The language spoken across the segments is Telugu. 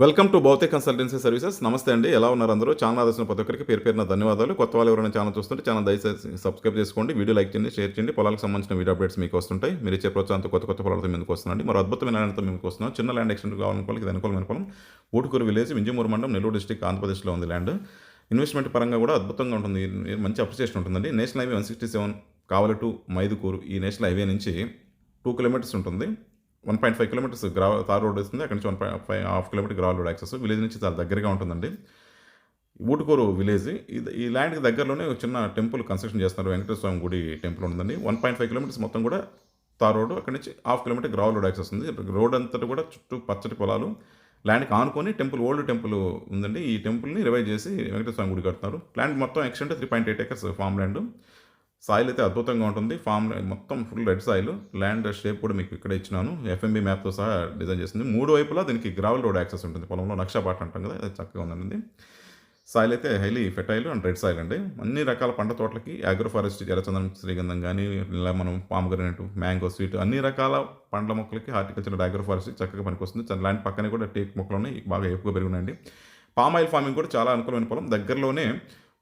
Welcome to Bhautik consultancy services. నమస్తే అండి, ఎలా ఉన్నారు అందరూ? ఛానల్ ఆదర్శించిన ప్రతి ఒక్కరికి పేరు పేరున ధన్యవాదాలు. కొత్త వాళ్ళు ఎవరైనా ఛానల్ చూస్తుంటే ఛానల్ దయచేసి సబ్స్క్రైబ్ చేసుకోండి, వీడియో లైక్ చేయండి, షేర్ చేయండి. పొలాలకు సంబంధించిన వీడియో అప్డేట్స్ మీకు వస్తుంటాయి. మీరు ఇచ్చే ప్రోత్సాహంతో కొత్త కొత్త పొలాలతో మీకు వస్తున్నాండి. మరో అద్భుతమైన ల్యాండ్తో మీకు వస్తున్నాం. చిన్న ల్యాండ్ ఎక్స్టెంట్ కావాలనుకోవాలి, ఇది అనుకూలమైన పొలం. ఊటుకూరు విలేజ్, వింజమూరు మండలం, నెల్లూరు డిస్టిక్, ఆంధ్రప్రదేశ్లో ఉంది ల్యాండ్. ఇన్వెస్ట్మెంట్ పరంగా కూడా అద్భుతంగా ఉంటుంది, మంచి అప్రిసియేషన్ ఉంటుందండి. National highway 167 Kavali to Mydukur, ఈ నేషనల్ హైవే నుంచి 2 కిలోమీటర్స్ ఉంటుంది. 1.5 కిలోమీటర్స్ తార్ రోడ్ వస్తుంది. అక్కడి నుంచి 1.5 kilometre gravel road access. Village నుంచి చాలా దగ్గరగా ఉంటుందండి. ఊటుకూరు విలేజ్. ఈ ల్యాండ్కి దగ్గరలోనే ఒక చిన్న టెంపుల్ కన్స్ట్రక్షన్ చేస్తున్నారు. వెంకటేశ్వర స్వామి గుడి టెంపుల్ ఉంటుందండి. 1.5 కిలోమీటర్స్ మొత్తం కూడా తార్ రోడ్, అక్కడి నుంచి 1/2 కిలోమీటర్ గ్రావెల్ రోడ్ యాక్సెస్ ఉంది. రోడ్ అంతటా కూడా చుట్టూ పచ్చటి పొలాలు. ల్యాండ్కి ఆనుకొని టెంపుల్, ఓల్డ్ టెంపుల్ ఉందండి. ఈ టెంపుల్ని రివైవ్ చేసి వెంకటేశ్వర స్వామి గుడి కడుతున్నారు. ల్యాండ్ మొత్తం extent 3.8 acres farm land. Soil అయితే అద్భుతంగా ఉంటుంది. ఫామ్ మొత్తం full red soil. Land shape కూడా మీకు ఇక్కడ ఇచ్చినాను, ఎఫ్ఎంబి మ్యాప్తో సహా డిజైన్ చేస్తుంది. 3 వైపులా దీనికి గ్రావెల్ రోడ్ యాక్సెస్ ఉంటుంది. పొలంలో నక్షాపాట అంటాం కదా, అది చక్కగా ఉందండి. సాయిల్ అయితే highly fertile and red soil అండి. అన్ని రకాల పంట తోటలకి అగ్రో ఫారెస్ట్, ఎర్రచందనం, శ్రీగంధం కానీ, ఇలా మనం పామగ్రనేట్, మ్యాంగో, స్వీట్, అన్ని రకాల పండ్ల మొక్కలకి హార్టికల్చర్, అగ్రో ఫారెస్ట్ చక్కగా పనికొస్తుంది. ల్యాండ్ పక్కనే కూడా టేక్ మొక్కలు ఉన్నాయి, బాగా ఎక్కువ పెరుగున్నాయండి. పామ్ ఆయిల్ ఫార్మింగ్ కూడా చాలా అనుకూలమైన పొలం. దగ్గరలోనే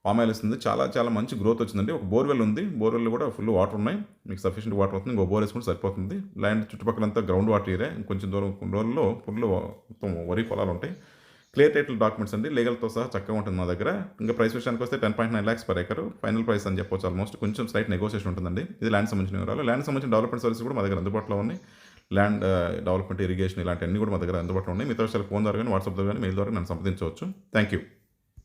పామ్ ఆయిల్ ఇస్తుంది. చాలా చాలా మంచి గ్రోత్ వచ్చిందండి. ఒక బోర్వెల్ ఉంది, బోర్వెల్ కూడా ఫుల్ వాటర్ ఉన్నాయి, మీకు సఫిషియెంట్ వాటర్ అవుతుంది. ఇంకో బోర్ వేసుకుంటే సరిపోతుంది. ల్యాండ్ చుట్టుపక్కలంతా గ్రౌండ్ వాటర్ ఏరియా. ఇంకొంచెం దూరం కొన్ని రోజుల్లో ఫుల్ మొత్తం వరి పొలాలు ఉంటాయి. క్లియర్ టైటిల్ డాక్యుమెంట్స్ అండి, లీగల్తో సహా చక్కగా ఉంటుంది మా దగ్గర. ఇంకా ప్రైస్ విషయానికి వస్తే 10.9 lakhs per acre final price అని చెప్పొచ్చు. ఆల్మోస్ట్ కొంచెం స్లైట్ నెగోషియేషన్ ఉంటుందండి. ఇది ల్యాండ్ సంబంధించిన వివరాలు. ల్యాండ్ సంబంధించిన డెవలప్మెంట్ సర్వీస్ కూడా మా దగ్గర అందుబాటులో ఉన్నాయి. ల్యాండ్ డెవలప్మెంట్, ఇరిగేషన్, ఇలాంటివన్నీ కూడా మా దగ్గర అందుబాటులో ఉన్నాయి. మిగతా విషయాలు ఫోన్ ద్వారా కానీ, వాట్సాప్ ద్వారా కానీ, మెయిల్ ద్వారా నన్ను సంప్రదించవచ్చు. Thank you.